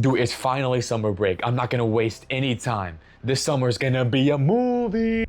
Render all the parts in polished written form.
Dude, it's finally summer break. I'm not gonna waste any time. This summer's gonna be a movie.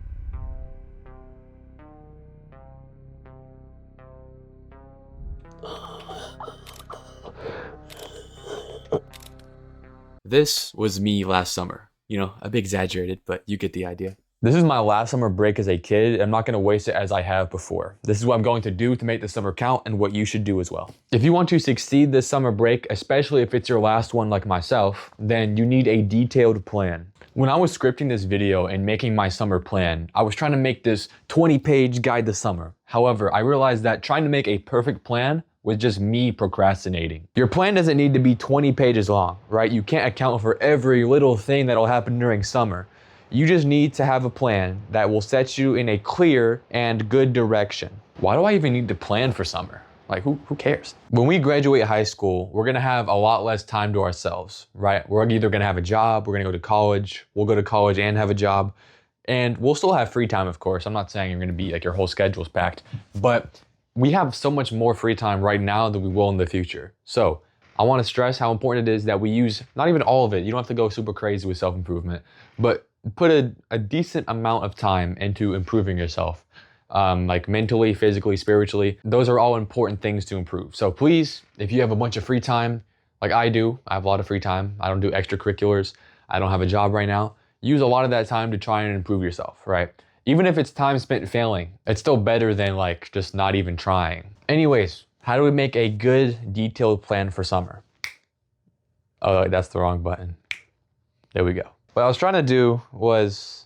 This was me last summer. You know, a bit exaggerated, but you get the idea. This is my last summer break as a kid. I'm not gonna waste it as I have before. This is what I'm going to do to make the summer count and what you should do as well. If you want to succeed this summer break, especially if it's your last one like myself, then you need a detailed plan. When I was scripting this video and making my summer plan, I was trying to make this 20-page guide to summer. However, I realized that trying to make a perfect plan was just me procrastinating. Your plan doesn't need to be 20 pages long, right? You can't account for every little thing that'll happen during summer. You just need to have a plan that will set you in a clear and good direction. Why do I even need to plan for summer? Like, who cares? When we graduate high school, we're gonna have a lot less time to ourselves, right? We're either gonna have a job, we're gonna go to college, we'll go to college and have a job, and we'll still have free time, of course. I'm not saying you're gonna be like your whole schedule's packed, but we have so much more free time right now than we will in the future. So I wanna stress how important it is that we use, not even all of it, you don't have to go super crazy with self-improvement, but put a decent amount of time into improving yourself. Like mentally, physically, spiritually. Those are all important things to improve. So please, if you have a bunch of free time, like I do, I have a lot of free time. I don't do extracurriculars. I don't have a job right now. Use a lot of that time to try and improve yourself, right? Even if it's time spent failing, it's still better than like just not even trying. Anyways, how do we make a good detailed plan for summer? Oh, that's the wrong button. There we go. What I was trying to do was,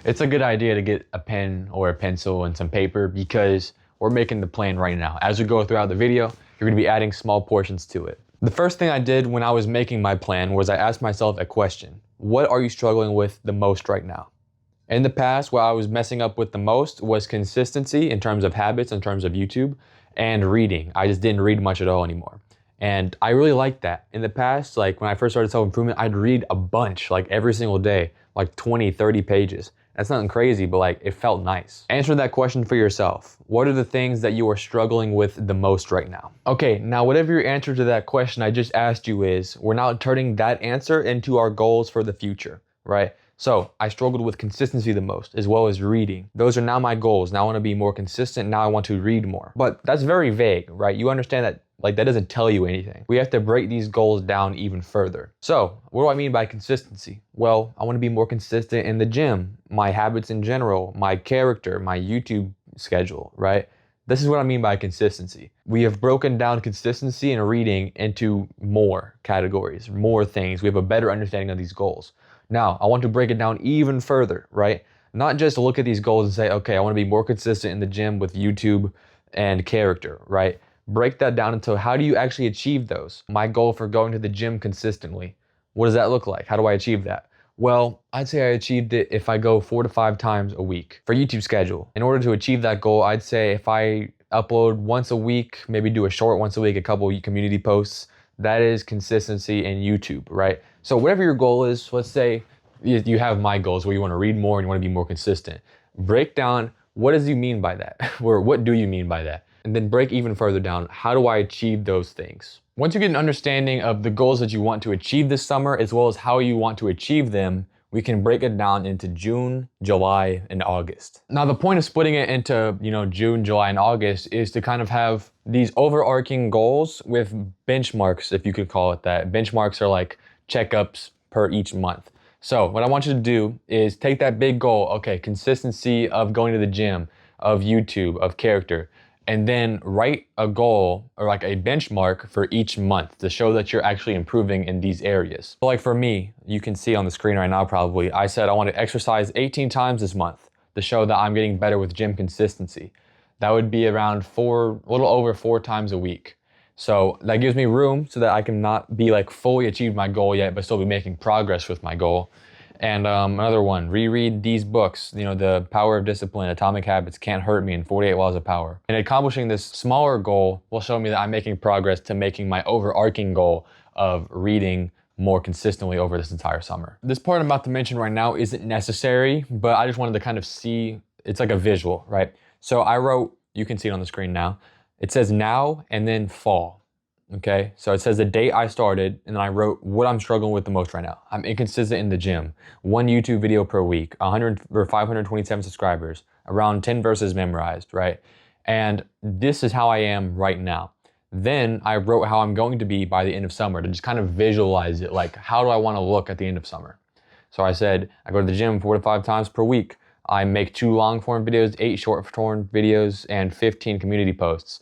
it's a good idea to get a pen or a pencil and some paper because we're making the plan right now. As we go throughout the video, you're gonna be adding small portions to it. The first thing I did when I was making my plan was I asked myself a question. What are you struggling with the most right now? In the past, what I was messing up with the most was consistency in terms of habits, in terms of YouTube, and reading. I just didn't read much at all anymore. And I really liked that. In the past, like when I first started self-improvement, I'd read a bunch, like every single day, like 20, 30 pages. That's nothing crazy, but like it felt nice. Answer that question for yourself. What are the things that you are struggling with the most right now? Okay, now whatever your answer to that question I just asked you is, we're now turning that answer into our goals for the future, right? So I struggled with consistency the most, as well as reading. Those are now my goals. Now I want to be more consistent. Now I want to read more. But that's very vague, right? You understand that like that doesn't tell you anything. We have to break these goals down even further. So what do I mean by consistency? Well, I want to be more consistent in the gym, my habits in general, my character, my YouTube schedule, right? This is what I mean by consistency. We have broken down consistency and reading into more categories, more things. We have a better understanding of these goals. Now, I want to break it down even further, right? Not just look at these goals and say, okay, I want to be more consistent in the gym with YouTube and character, right? Break that down into how do you actually achieve those? My goal for going to the gym consistently, what does that look like? How do I achieve that? Well, I'd say I achieved it if I go 4 to 5 times a week. For YouTube schedule, in order to achieve that goal, I'd say if I upload once a week, maybe do a short once a week, a couple community posts, that is consistency in YouTube, right? So whatever your goal is, let's say you have my goals where you want to read more and you want to be more consistent. Break down, what does you mean by that? Or what do you mean by that? And then break even further down, how do I achieve those things? Once you get an understanding of the goals that you want to achieve this summer, as well as how you want to achieve them, we can break it down into June, July, and August. Now, the point of splitting it into, June, July, and August is to kind of have these overarching goals with benchmarks, if you could call it that. Benchmarks are like checkups per each month. So what I want you to do is take that big goal, okay, consistency of going to the gym, of YouTube, of character, and then write a goal or like a benchmark for each month to show that you're actually improving in these areas. So like for me, you can see on the screen right now probably, I said I want to exercise 18 times this month to show that I'm getting better with gym consistency. That would be around a little over 4 times a week. So that gives me room so that I can not be like fully achieved my goal yet, but still be making progress with my goal. And another one, reread these books, The Power of Discipline, Atomic Habits, Can't Hurt Me, and 48 Laws of Power. And accomplishing this smaller goal will show me that I'm making progress to making my overarching goal of reading more consistently over this entire summer. This part I'm about to mention right now isn't necessary, but I just wanted to kind of see, it's like a visual, right? So I wrote, you can see it on the screen now, it says now and then fall. Okay, so it says the date I started, and then I wrote what I'm struggling with the most right now. I'm inconsistent in the gym. 1 YouTube video per week, 100 or 527 subscribers, around 10 verses memorized, right? And this is how I am right now. Then I wrote how I'm going to be by the end of summer to just kind of visualize it. Like, how do I want to look at the end of summer? So I said, I go to the gym 4 to 5 times per week. I make 2 long form videos, 8 short form videos, and 15 community posts.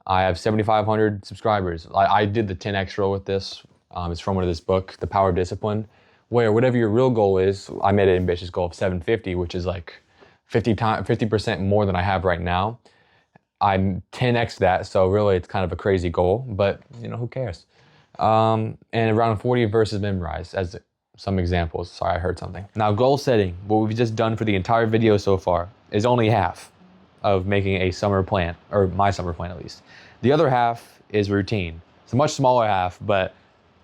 I have 7,500 subscribers. I did the 10x rule with this. It's from one of this book, The Power of Discipline, where whatever your real goal is, I made an ambitious goal of 750, which is like 50% more than I have right now. I'm 10x that, so really it's kind of a crazy goal, but you know, who cares? And around 40 verses memorized as some examples. Sorry, I heard something. Now, goal setting, what we've just done for the entire video so far, is only half of making a summer plan, or my summer plan at least. The other half is routine. It's a much smaller half, but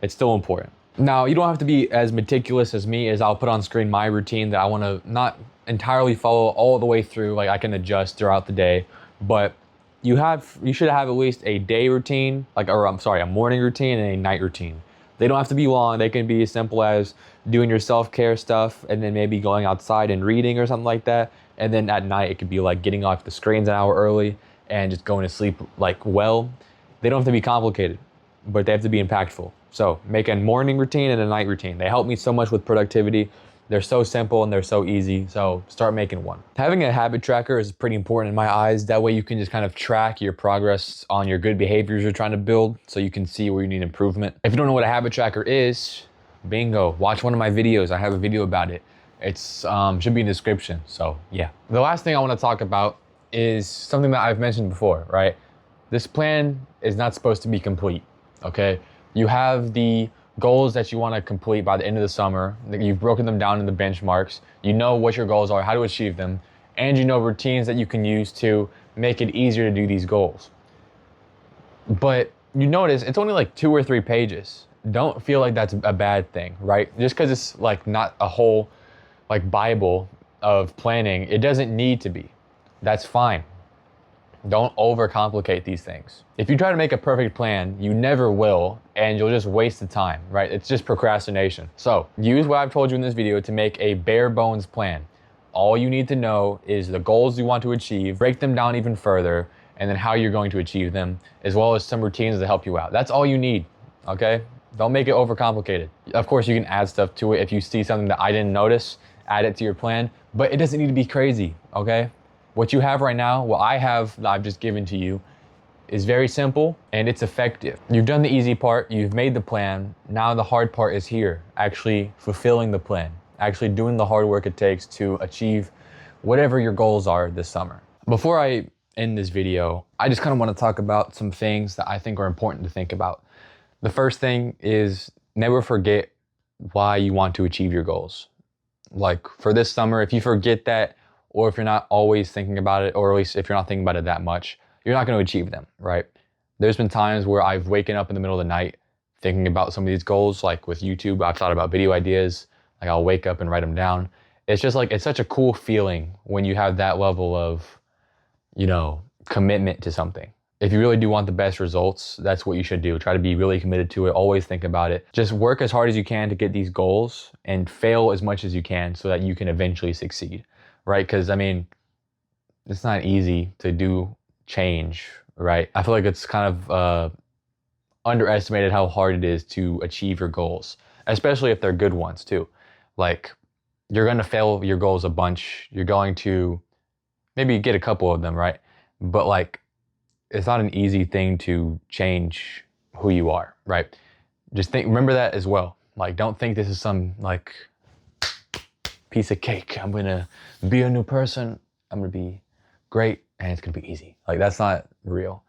it's still important. Now, you don't have to be as meticulous as me, as I'll put on screen my routine that I want to not entirely follow all the way through. Like, I can adjust throughout the day, but you should have at least a day routine, a morning routine and a night routine. They don't have to be long. They can be as simple as doing your self-care stuff and then maybe going outside and reading or something like that. And then at night, it could be like getting off the screens an hour early and just going to sleep like well. They don't have to be complicated, but they have to be impactful. So make a morning routine and a night routine. They help me so much with productivity. They're so simple and they're so easy. So start making one. Having a habit tracker is pretty important in my eyes. That way you can just kind of track your progress on your good behaviors you're trying to build, so you can see where you need improvement. If you don't know what a habit tracker is, bingo, watch one of my videos. I have a video about it. It's should be in the description. So yeah. The last thing I want to talk about is something that I've mentioned before, right? This plan is not supposed to be complete, okay? You have the goals that you want to complete by the end of the summer. You've broken them down into benchmarks. You know what your goals are, how to achieve them, and you know routines that you can use to make it easier to do these goals. But you notice it's only like 2 or 3 pages. Don't feel like that's a bad thing, right? Just because it's like not a whole like Bible of planning, it doesn't need to be. That's fine. Don't overcomplicate these things. If you try to make a perfect plan, you never will, and you'll just waste the time, right? It's just procrastination. So use what I've told you in this video to make a bare bones plan. All you need to know is the goals you want to achieve, break them down even further, and then how you're going to achieve them, as well as some routines to help you out. That's all you need, okay? Don't make it overcomplicated. Of course, you can add stuff to it. If you see something that I didn't notice, add it to your plan, but it doesn't need to be crazy, okay? What you have right now, what I have that I've just given to you, is very simple and it's effective. You've done the easy part, you've made the plan. Now the hard part is here, actually fulfilling the plan, actually doing the hard work it takes to achieve whatever your goals are this summer. Before I end this video, I just kind of want to talk about some things that I think are important to think about. The first thing is never forget why you want to achieve your goals. Like for this summer, if you forget that, or if you're not always thinking about it, or at least if you're not thinking about it that much, you're not going to achieve them, right? There's been times where I've waken up in the middle of the night thinking about some of these goals, like with YouTube, I've thought about video ideas, like I'll wake up and write them down. It's just like, it's such a cool feeling when you have that level of, you know, commitment to something. If you really do want the best results, that's what you should do. Try to be really committed to it, always think about it. Just work as hard as you can to get these goals and fail as much as you can so that you can eventually succeed. Right? Because I mean, it's not easy to do change, right? I feel like it's kind of underestimated how hard it is to achieve your goals, especially if they're good ones too. Like you're going to fail your goals a bunch. You're going to maybe get a couple of them, right? But like, it's not an easy thing to change who you are, right? Just remember that as well. Like, don't think this is some like piece of cake. I'm gonna be a new person. I'm gonna be great and it's gonna be easy. Like that's not real.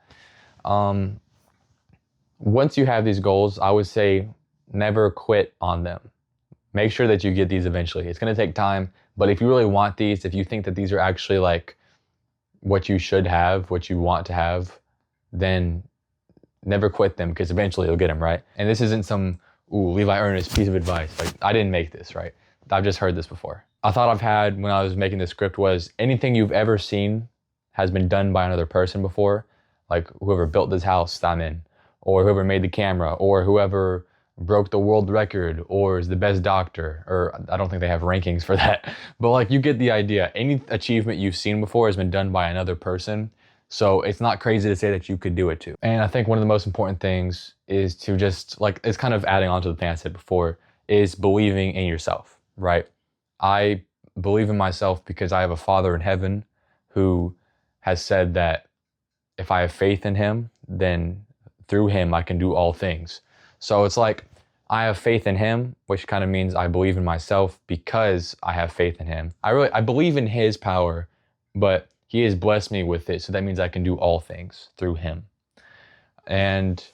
Once you have these goals, I would say never quit on them. Make sure that you get these eventually. It's gonna take time, but if you really want these, if you think that these are actually like what you should have, what you want to have, then never quit them because eventually you'll get them, right? And this isn't some Levi Ernest piece of advice. Like I didn't make this, right? I've just heard this before. A thought I've had when I was making this script was anything you've ever seen has been done by another person before. Like whoever built this house that I'm in, or whoever made the camera, or whoever broke the world record, or is the best doctor, or I don't think they have rankings for that, but like you get the idea. Any achievement you've seen before has been done by another person, so it's not crazy to say that you could do it too. And I think one of the most important things is to just like, it's kind of adding on to the thing I said before, is believing in yourself, right? I believe in myself because I have a Father in heaven who has said that if I have faith in him, then through him I can do all things. So it's like I have faith in him, which kind of means I believe in myself because I have faith in him. I believe in his power, but he has blessed me with it. So that means I can do all things through him. And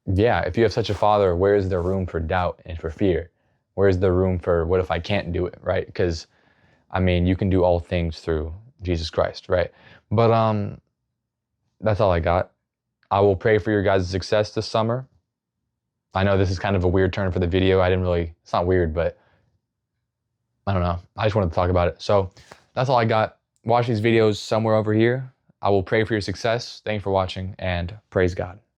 yeah, if you have such a father, where is there room for doubt and for fear? Where is there room for what if I can't do it, right? Because I mean, you can do all things through Jesus Christ, right? But that's all I got. I will pray for your guys' success this summer. I know this is kind of a weird turn for the video. It's not weird, but I don't know. I just wanted to talk about it. So that's all I got. Watch these videos somewhere over here. I will pray for your success. Thank you for watching, and praise God.